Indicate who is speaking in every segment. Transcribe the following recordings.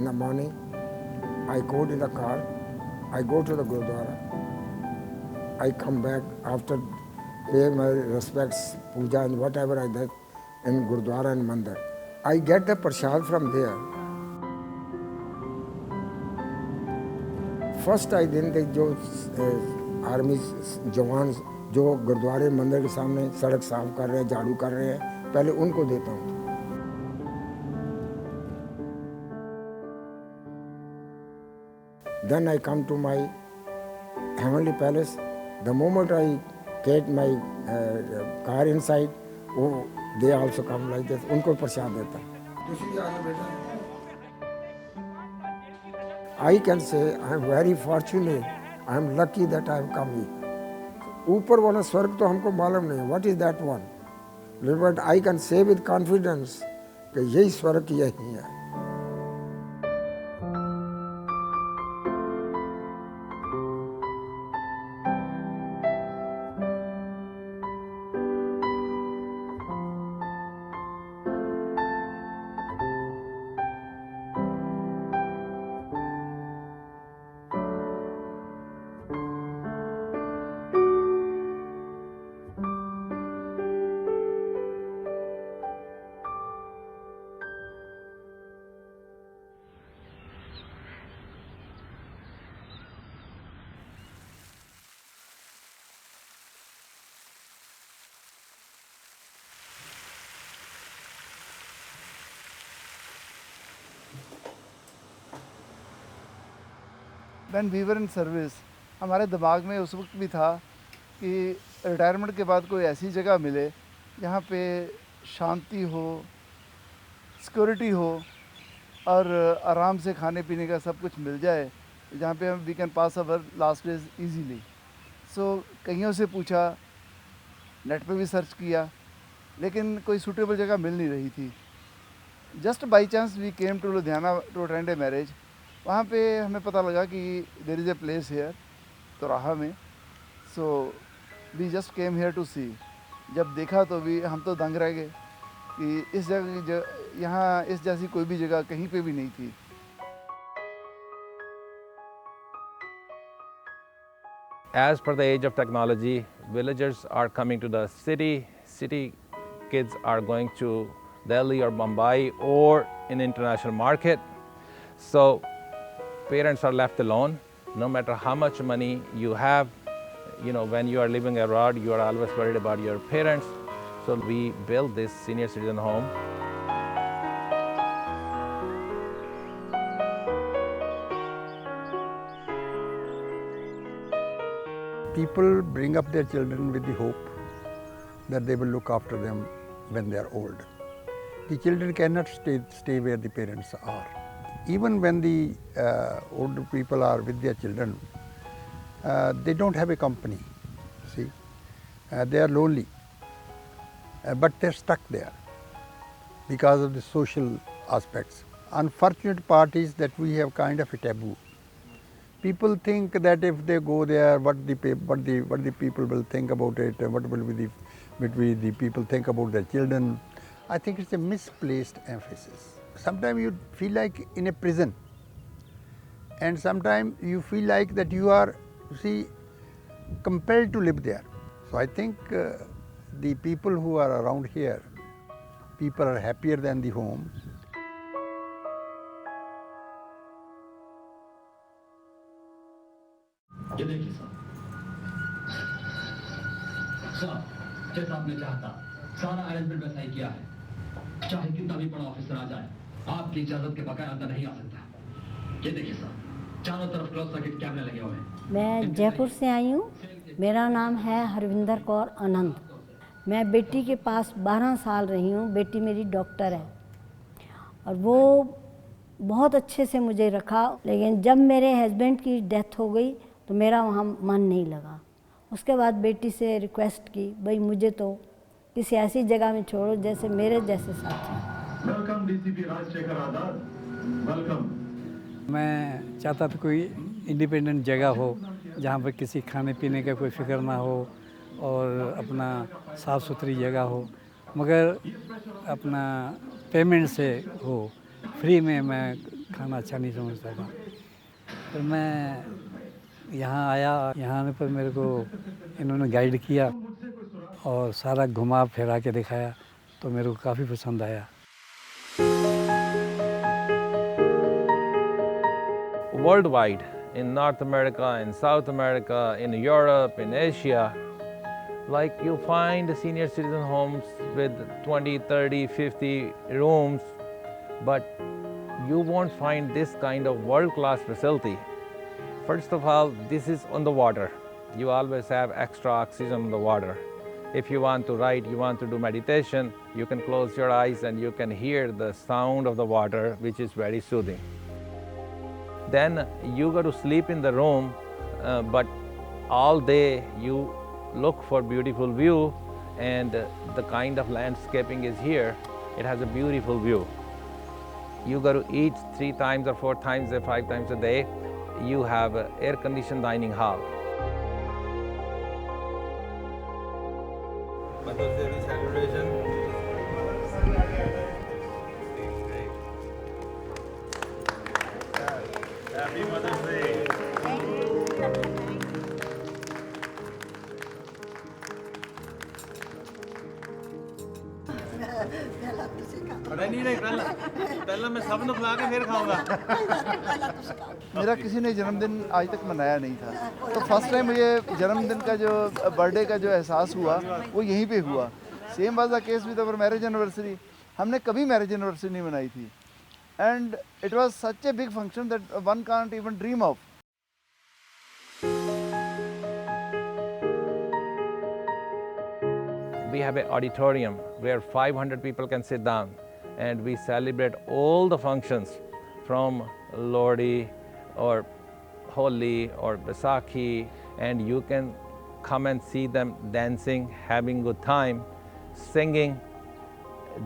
Speaker 1: the morning, I go to the car, I go to the Gurdwara, I come back after pay my respects, puja and whatever I did in Gurdwara and Mandir. I get the prasad from there. First आई दिन तक जो army जवान जो गुरुद्वारे मंदिर के सामने सड़क साफ कर रहे हैं, झाड़ू कर रहे हैं, पहले उनको देता हूँ. Then I come to my heavenly palace. The moment I get my car inside, they also come like this. उनको प्रसाद देता हूँ. I can say I am very fortunate. I am lucky that I have come here. ऊपर वाला स्वर्ग तो हमको मालूम नहीं. What is that one? But I can say with confidence कि यही स्वर्ग यही है.
Speaker 2: When we were in service, हमारे दिमाग में उस वक्त भी था कि रिटायरमेंट के बाद कोई ऐसी जगह मिले जहाँ पे शांति हो, सिक्योरिटी हो और आराम से खाने पीने का सब कुछ मिल जाए, जहाँ पे हम we can pass our last days easily. So कईयों से पूछा, नेट पे भी सर्च किया, लेकिन कोई सूटेबल जगह मिल नहीं रही थी. Just by chance we came to Ludhiana to attend a marriage. वहाँ पे हमें पता लगा कि there is a place here Doraha में. So we just came here to see. जब देखा तो भी हम तो दंग रह गए कि इस जगह यहाँ इस जैसी कोई भी जगह कहीं पे भी नहीं थी.
Speaker 3: As per the age of technology, villagers are coming to the city. City kids are going to Delhi or Mumbai or in international market. So parents are left alone. No matter how much money you have, when you are living abroad, you are always worried about your parents. So we built this senior citizen home.
Speaker 4: People bring up their children with the hope that they will look after them when they are old. The children cannot stay where the parents are. Even when the older people are with their children, they don't have a company, see. They are lonely, but they're stuck there because of the social aspects. Unfortunate part is that we have kind of a taboo. People think that if they go there, what the people will think about it, what will be the people think about their children. I think it's a misplaced emphasis. Sometimes you feel like in a prison, and sometimes you feel like that you are, compelled to live there. So I think the people who are around here, people are happier than the home.
Speaker 5: ये देखिए साहब, जैसा आपने चाहा था, सारा arrangement वैसा ही किया है. चाहे कितना भी बड़ा ऑफिसर आ जाए, आपकी इजाजत के बगैर अंदर नहीं आ सकता. ये देखिए साहब, चारों तरफ क्लोज सर्किट कैमरे लगे हुए हैं.
Speaker 6: मैं जयपुर से आई हूँ. मेरा नाम है हरविंदर कौर आनंद. मैं बेटी के पास 12 साल रही हूँ. बेटी मेरी डॉक्टर है और वो बहुत अच्छे से मुझे रखा. लेकिन जब मेरे हस्बैंड की डेथ हो गई तो मेरा वहाँ मन नहीं लगा. उसके बाद बेटी से रिक्वेस्ट की, भाई मुझे तो किसी ऐसी जगह में छोड़ो जैसे मेरे जैसे साथी.
Speaker 5: वेलकम डीसीपी राजशेखर आजाद, वेलकम.
Speaker 7: मैं चाहता था कोई इंडिपेंडेंट जगह हो जहाँ पर किसी खाने पीने का कोई फिक्र ना हो और अपना साफ़ सुथरी जगह हो, मगर अपना पेमेंट से हो. फ्री में मैं खाना अच्छा नहीं समझता था। फिर मैं यहाँ आया, यहाँ आने पर मेरे को इन्होंने गाइड किया और सारा घुमा फिरा के दिखाया, तो मेरे को काफ़ी पसंद आया।
Speaker 3: Worldwide, in North America, in South America, in Europe, in Asia, like you find senior citizen homes with 20, 30, 50 rooms, but you won't find this kind of world-class facility. First of all, this is on the water. You always have extra oxygen on the water. If you want to write, you want to do meditation, you can close your eyes and you can hear the sound of the water, which is very soothing. Then you go to sleep in the room, but all day you look for beautiful view, and the kind of landscaping is here. It has a beautiful view. You go to eat 3 times or 4 times or 5 times a day. You have an air-conditioned dining hall. Mother's Day celebration. Happy Mother's Day. नहीं पहला मैं सब खिला के फिर खाऊंगा।
Speaker 2: मेरा किसी ने जन्मदिन आज तक मनाया नहीं था, तो फर्स्ट टाइम मुझे जन्मदिन का जो बर्थडे का जो एहसास हुआ वो यहीं पे हुआ। Same was the case with our marriage anniversary. हमने कभी मैरिज एनिवर्सरी नहीं मनाई थी, and it was such a big function that one can't even dream of.
Speaker 3: We have an auditorium where 500 people can sit down, and we celebrate all the functions from Lodi or Holi or Baisakhi, and you can come and see them dancing, having good time, singing,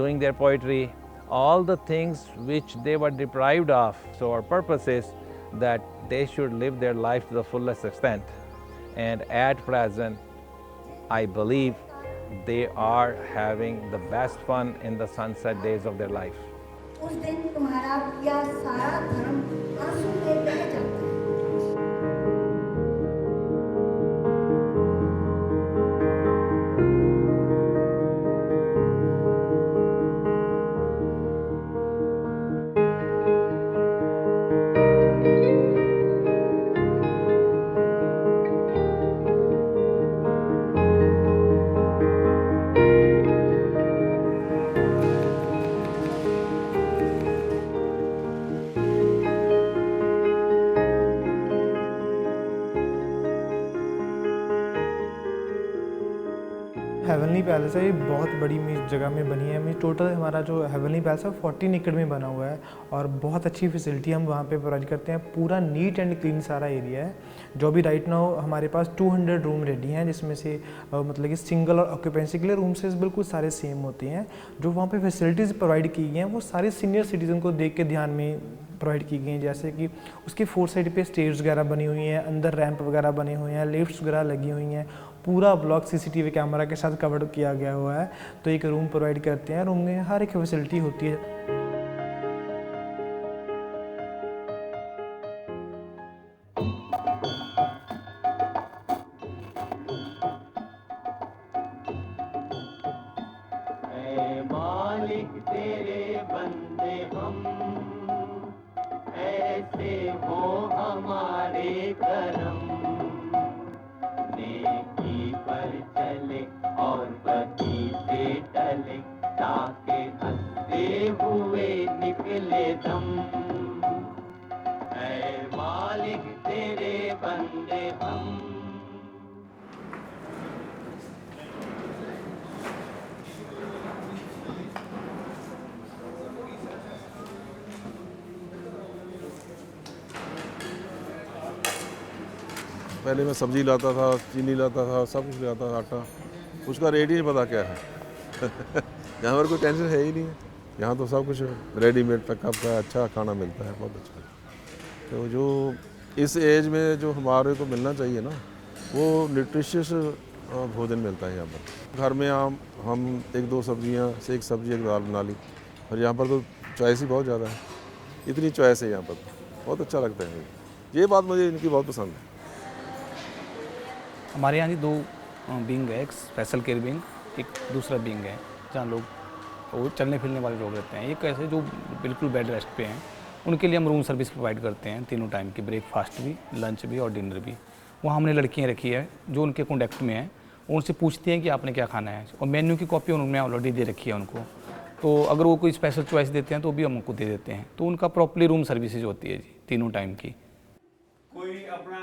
Speaker 3: doing their poetry, all the things which they were deprived of. So our purpose is that they should live their life to the fullest extent. And at present, I believe they are having the best fun in the sunset days of their life.
Speaker 6: उस दिन तुम्हारा यह सारा धर्म आंसू में बह जाता है।
Speaker 8: हेवनली पैलेस है, ये बहुत बड़ी जगह में बनी है। टोटल हमारा जो हेवनली पैलेस है 14 एकड़ में बना हुआ है, और बहुत अच्छी फैसिलिटी हम वहाँ पे प्रोवाइड करते हैं। पूरा नीट एंड क्लीन सारा एरिया है। जो भी राइट नाउ हमारे पास 200 रूम रेडी हैं, जिसमें से मतलब कि सिंगल और ऑक्यूपेंसी के लिए रूम से बिल्कुल सारे सेम होते हैं। जो वहाँ पे फैसिलिटीज़ प्रोवाइड की गई हैं वो सारे सीनियर सिटीज़न को देख के ध्यान में प्रोवाइड की गई हैं। जैसे कि उसकी 4 साइड पे स्टेज वगैरह बनी हुई हैं, अंदर रैंप वगैरह बने हुए हैं, लिफ्ट्स वगैरह लगी हुई हैं। पूरा ब्लॉक सीसीटीवी कैमरा के साथ कवर किया गया हुआ है। तो एक रूम प्रोवाइड करते हैं, रूम में हर एक फैसिलिटी होती है।
Speaker 9: मालिक तेरे बंदे हम, ऐसे हो हमारे करम, नेकी पर चले और बदी से टले, ताके हंसते हुए निकले दम। ऐ मालिक तेरे बंदे हम।
Speaker 10: पहले मैं सब्जी लाता था, चीनी लाता था, सब कुछ लाता था, आटा, उसका रेट ही नहीं पता क्या है। यहाँ पर कोई टेंशन है ही नहीं है। यहाँ तो सब कुछ रेडीमेड पैकअप का अच्छा खाना मिलता है, बहुत अच्छा। तो जो इस एज में जो हमारे को मिलना चाहिए ना, वो न्यूट्रिशियस भोजन मिलता है यहाँ पर। घर में हम 1-2 सब्जियाँ से एक सब्जी एक दाल बना ली, और यहाँ पर तो चॉइस ही बहुत ज़्यादा है। इतनी चॉइस है यहाँ पर, बहुत अच्छा लगता है। ये बात मुझे इनकी बहुत पसंद है।
Speaker 11: हमारे यहाँ जी 2 विंग है, एक स्पेशल केयर विंग, एक दूसरा विंग है जहाँ लोग वो चलने फिरने वाले लोग रहते हैं। एक ऐसे जो बिल्कुल बेड रेस्ट पे हैं, उनके लिए हम रूम सर्विस प्रोवाइड करते हैं, तीनों टाइम की, ब्रेकफास्ट भी, लंच भी और डिनर भी। वहाँ हमने लड़कियाँ रखी है जो उनके कॉन्टैक्ट में हैं, उनसे पूछती हैं कि आपने क्या खाना है, और मेन्यू की कॉपी उन्होंने ऑलरेडी दे रखी है उनको। तो अगर वो कोई स्पेशल चॉइस देते हैं तो भी हम उनको दे देते हैं। तो उनका प्रॉपर्ली रूम सर्विसेज होती है जी, तीनों टाइम की।
Speaker 12: कोई अपना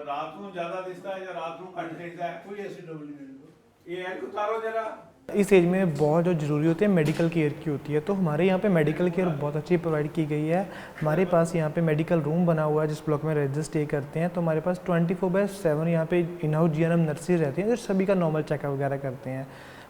Speaker 12: रात को ज़्यादा दिखता है या रात को घट दिखता है, कोई ऐसी डबल नहीं। ये है उतारो जरा।
Speaker 8: इस एज में बहुत जो ज़रूरी होती है मेडिकल केयर की होती है, तो हमारे यहाँ पे मेडिकल केयर बहुत अच्छी प्रोवाइड की गई है। हमारे पास यहाँ पे मेडिकल रूम बना हुआ है जिस ब्लॉक में रेजिडेंट स्टे करते हैं, तो हमारे पास 24/7 यहाँ पे इन हाउस GNM नर्सेज रहती हैं जो सभी का नॉर्मल चेकअप वगैरह करते हैं।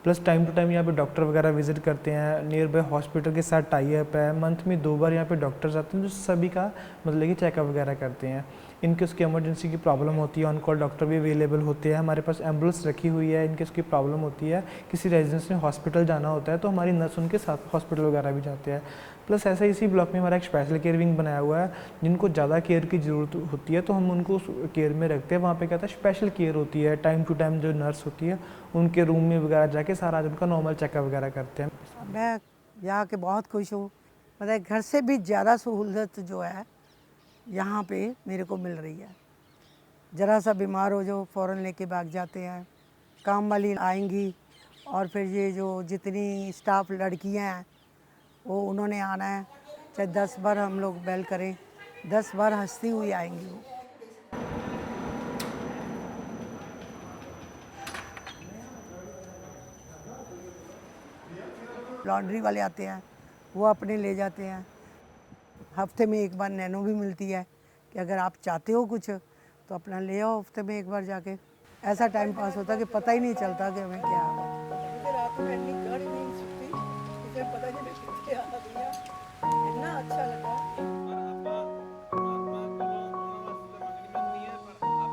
Speaker 8: प्लस टाइम टू टाइम यहाँ पे डॉक्टर वगैरह विजिट करते हैं, नियर बाय हॉस्पिटल के साथ टाई अप है। मंथ में 2 बार यहाँ पे डॉक्टर्स आते हैं जो सभी का मतलब कि चेकअप वगैरह करते हैं। इनके उसकी इमरजेंसी की प्रॉब्लम होती है, ऑन कॉल डॉक्टर भी अवेलेबल होते हैं। हमारे पास एम्बुलेंस रखी हुई है, इनके उसकी प्रॉब्लम होती है, किसी रेजिडेंस ने हॉस्पिटल जाना होता है तो हमारी नर्स उनके साथ हॉस्पिटल वगैरह भी जाते हैं। प्लस ऐसा इसी ब्लॉक में हमारा एक स्पेशल केयर विंग बनाया हुआ है, जिनको ज़्यादा केयर की ज़रूरत होती है तो हम उनको केयर में रखते हैं। वहाँ पे क्या होता है, स्पेशल केयर होती है, टाइम टू टाइम जो नर्स होती है उनके रूम में वगैरह जाके सारा उनका नॉर्मल चेकअप वगैरह करते हैं।
Speaker 13: मैं यहाँ के बहुत खुश हूँ, मतलब घर से भी ज़्यादा सहूलत जो है यहाँ पे मेरे को मिल रही है। ज़रा सा बीमार हो जो फ़ौरन लेके भाग जाते हैं, काम वाली आएंगी, और फिर ये जो जितनी स्टाफ लड़कियाँ हैं वो उन्होंने आना है, चाहे 10 बार हम लोग बेल करें, 10 बार हंसती हुई आएंगी वो। लॉन्ड्री वाले आते हैं, वो अपने ले जाते हैं। हफ्ते में 1 बार नैनो भी मिलती है कि अगर आप चाहते हो कुछ तो अपना ले आओ हफ्ते में 1 बार जाके। ऐसा टाइम पास होता है कि पता ही नहीं चलता कि हमें क्या है। रात में घर ही नहीं सकती, मुझे पता नहीं कितने आना दिया, इतना अच्छा लगा।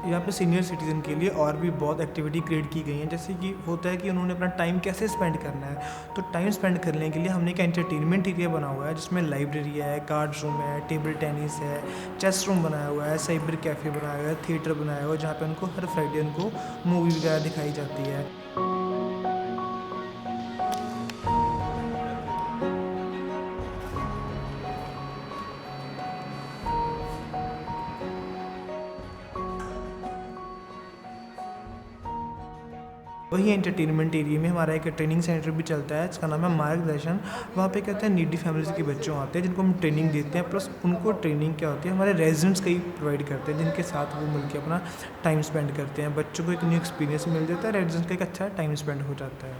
Speaker 8: यहाँ पे सीनियर सिटीज़न के लिए और भी बहुत एक्टिविटी क्रिएट की गई हैं, जैसे कि होता है कि उन्होंने अपना टाइम कैसे स्पेंड करना है, तो टाइम स्पेंड करने के लिए हमने एक एंटरटेनमेंट एरिया बना हुआ है जिसमें लाइब्रेरी है, कार्ड्स रूम है, टेबल टेनिस है, चेस रूम बनाया हुआ है, साइबर कैफ़े बनाया हुआ है, थिएटर बनाया हुआ है जहाँ पे उनको हर फ्राइडे उनको मूवी वगैरह दिखाई जाती है। वही एंटरटेनमेंट एरिया में हमारा एक ट्रेनिंग सेंटर भी चलता है, इसका नाम है मार्गदर्शन। वहाँ पे कहते हैं नीडी फैमिलीज़ के बच्चों आते हैं जिनको हम ट्रेनिंग देते हैं, प्लस उनको ट्रेनिंग क्या होती है हमारे रेजिडेंट्स का ही प्रोवाइड करते हैं जिनके साथ वो मिलकर अपना टाइम स्पेंड करते हैं। बच्चों को एक न्यू एक्सपीरियंस मिल जाता है, रेजिडेंट्स का एक अच्छा टाइम स्पेंड हो जाता है।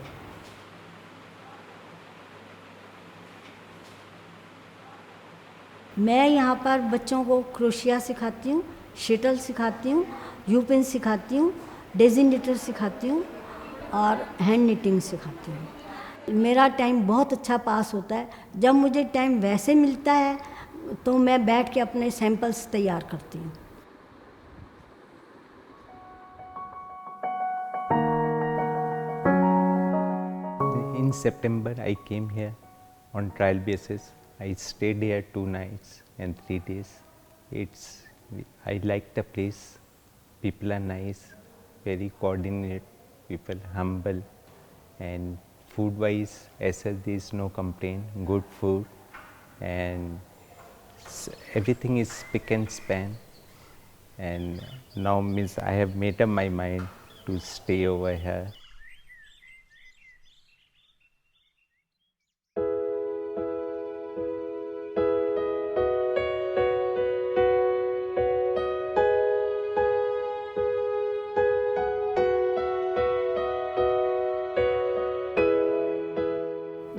Speaker 6: मैं यहाँ पर बच्चों को क्रोशिया सिखाती हूँ, शटल सिखाती हूँ, यूपेन सिखाती हूँ, डेजिनेटर सिखाती हूँ और हैंड निटिंग सिखाती हूँ। मेरा टाइम बहुत अच्छा पास होता है। जब मुझे टाइम वैसे मिलता है तो मैं बैठ के अपने सैंपल्स तैयार करती हूँ।
Speaker 14: In September, I came here on trial basis. I stayed here 2 nights and 3 days. I like the place. People are nice, very coordinated. People humble, and food-wise, as such, there is no complaint. Good food, and everything is spick and span. And now means I have made up my mind to stay over here.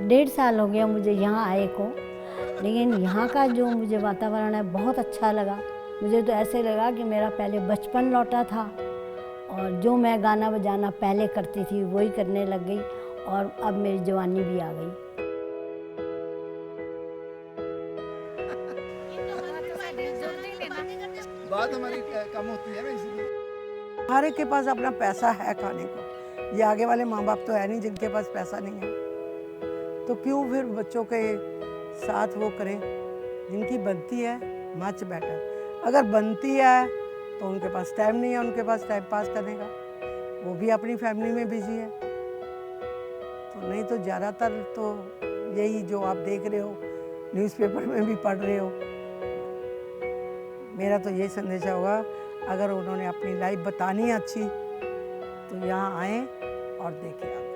Speaker 6: डेढ़ साल हो गया मुझे यहाँ आए को, लेकिन यहाँ का जो मुझे वातावरण है बहुत अच्छा लगा। मुझे तो ऐसे लगा कि मेरा पहले बचपन लौटा था और जो मैं गाना बजाना पहले करती थी वही करने लग गई, और अब मेरी जवानी भी आ गई।
Speaker 2: बात हमारी कम होती है ना, इसलिए।
Speaker 13: हर एक के पास अपना पैसा है खाने को। ये आगे वाले माँ बाप तो है नहीं जिनके पास पैसा नहीं है, तो क्यों फिर बच्चों के साथ वो करें जिनकी बनती है मच बेटर। अगर बनती है तो उनके पास टाइम नहीं है, उनके पास टाइम पास करने का, वो भी अपनी फैमिली में बिजी है। तो नहीं तो ज़्यादातर तो यही जो आप देख रहे हो, न्यूज़पेपर में भी पढ़ रहे हो। मेरा तो यही संदेश होगा, अगर उन्होंने अपनी लाइफ बतानी है अच्छी तो यहाँ आएँ और देखें।